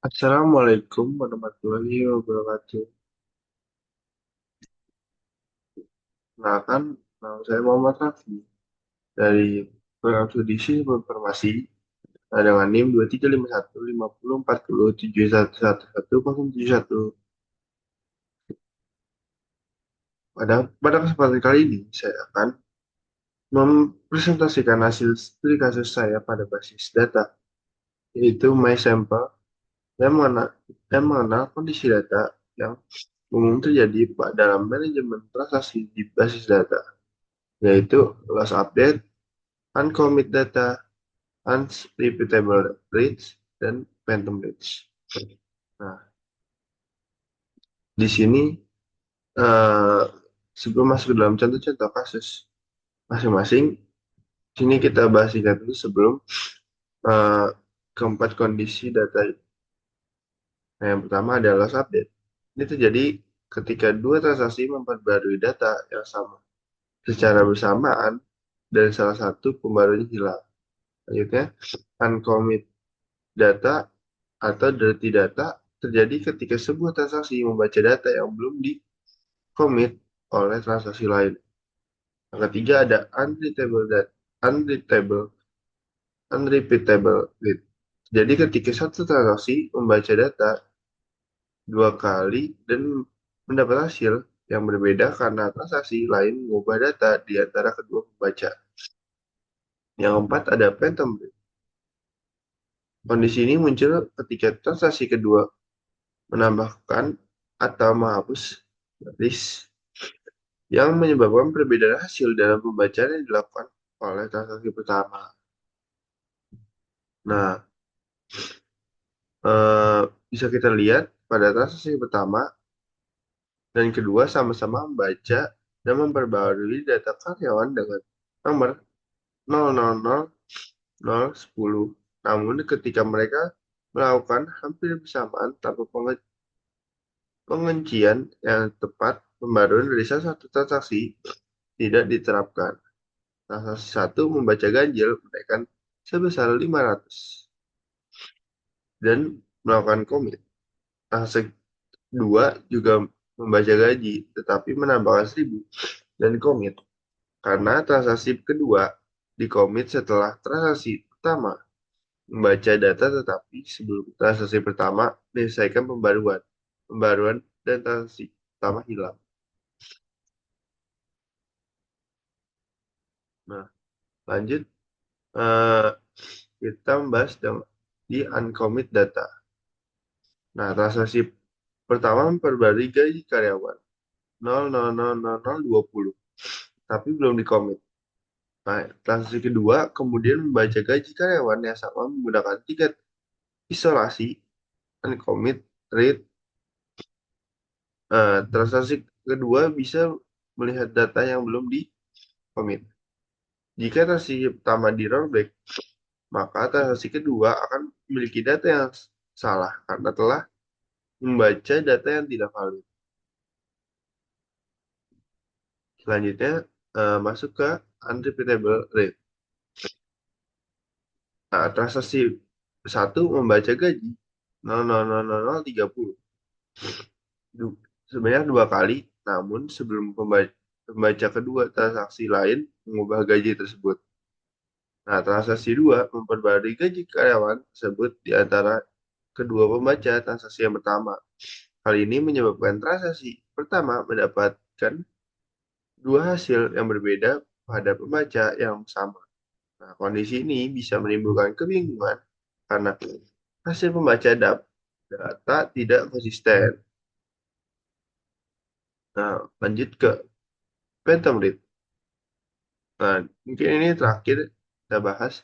Assalamualaikum warahmatullahi wabarakatuh. Nah, nama saya Muhammad Rafi dari program studi Sistem Informasi dengan NIM 23515040711101. Pada kesempatan kali ini, saya akan mempresentasikan hasil studi kasus saya pada basis data, yaitu MySample, yang mengenal kondisi data yang umum terjadi dalam manajemen transaksi di basis data, yaitu loss update, uncommit data, unrepeatable reads, dan phantom reads. Nah, di sini eh, sebelum masuk ke dalam contoh-contoh kasus masing-masing, sini kita bahas singkat dulu sebelum eh, keempat kondisi data. Nah, yang pertama adalah loss update. Ini terjadi ketika dua transaksi memperbarui data yang sama secara bersamaan dan salah satu pembarunya hilang. Selanjutnya, uncommit data atau dirty data terjadi ketika sebuah transaksi membaca data yang belum di-commit oleh transaksi lain. Yang ketiga ada unreadable, unrepeatable read. Jadi ketika satu transaksi membaca data dua kali dan mendapat hasil yang berbeda karena transaksi lain mengubah data di antara kedua pembaca. Yang keempat ada phantom read. Kondisi ini muncul ketika transaksi kedua menambahkan atau menghapus list yang menyebabkan perbedaan hasil dalam pembacaan yang dilakukan oleh transaksi pertama. Nah, eh, bisa kita lihat pada transaksi pertama dan kedua sama-sama membaca dan memperbarui data karyawan dengan nomor 000010. Namun ketika mereka melakukan hampir bersamaan tanpa pengencian yang tepat, pembaruan dari salah satu transaksi tidak diterapkan. Transaksi satu membaca ganjil menaikkan sebesar 500 dan melakukan komit. Transaksi dua juga membaca gaji tetapi menambahkan 1000 dan komit. Karena transaksi kedua dikomit setelah transaksi pertama membaca data tetapi sebelum transaksi pertama menyelesaikan pembaruan. Pembaruan dan transaksi pertama hilang. Nah, lanjut eh, kita membahas di uncommit data. Nah, transaksi pertama memperbarui gaji karyawan 000020, tapi belum dikomit. Nah, transaksi kedua kemudian membaca gaji karyawan yang sama menggunakan tiket isolasi uncommit read. Transaksi kedua bisa melihat data yang belum dikomit. Jika transaksi pertama di rollback, maka transaksi kedua akan memiliki data yang salah karena telah membaca data yang tidak valid. Selanjutnya masuk ke unrepeatable rate. Nah, transaksi satu membaca gaji 000030 sebanyak dua kali, namun sebelum pembaca kedua transaksi lain mengubah gaji tersebut. Nah, transaksi dua memperbarui gaji karyawan tersebut di antara kedua pembaca transaksi yang pertama. Hal ini menyebabkan transaksi pertama mendapatkan dua hasil yang berbeda pada pembaca yang sama. Nah, kondisi ini bisa menimbulkan kebingungan karena hasil pembaca data tidak konsisten. Nah, lanjut ke phantom read. Nah, mungkin ini terakhir kita bahas,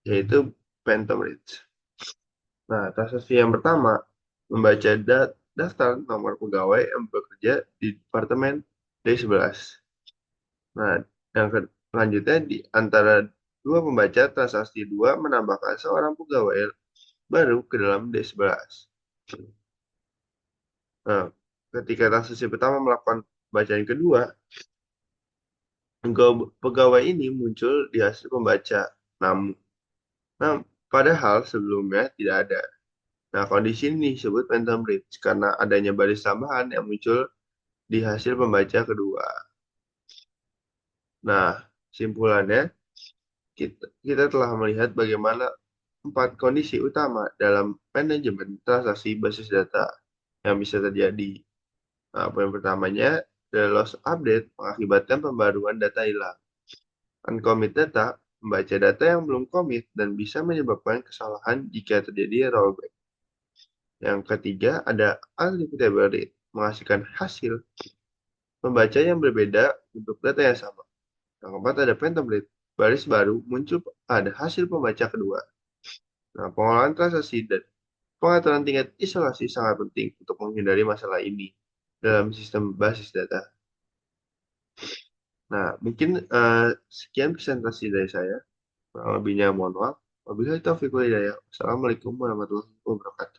yaitu phantom read. Nah, transaksi yang pertama membaca daftar nomor pegawai yang bekerja di Departemen D11. Nah, yang selanjutnya di antara dua pembaca transaksi dua menambahkan seorang pegawai baru ke dalam D11. Nah, ketika transaksi pertama melakukan bacaan kedua, pegawai ini muncul di hasil pembaca. Namun, nah, padahal sebelumnya tidak ada. Nah, kondisi ini disebut phantom bridge karena adanya baris tambahan yang muncul di hasil pembaca kedua. Nah, simpulannya, kita telah melihat bagaimana 4 kondisi utama dalam manajemen transaksi basis data yang bisa terjadi. Nah, poin pertamanya, the loss update mengakibatkan pembaruan data hilang. Uncommit data, membaca data yang belum commit dan bisa menyebabkan kesalahan jika terjadi rollback. Yang ketiga, ada unrepeatable read, menghasilkan hasil membaca yang berbeda untuk data yang sama. Yang keempat, ada phantom read, baris baru muncul pada hasil pembaca kedua. Nah, pengolahan transaksi dan pengaturan tingkat isolasi sangat penting untuk menghindari masalah ini dalam sistem basis data. Nah, mungkin sekian presentasi dari saya. Kurang lebihnya mohon maaf. Wabillahi taufiq wal hidayah. Wassalamualaikum warahmatullahi wabarakatuh.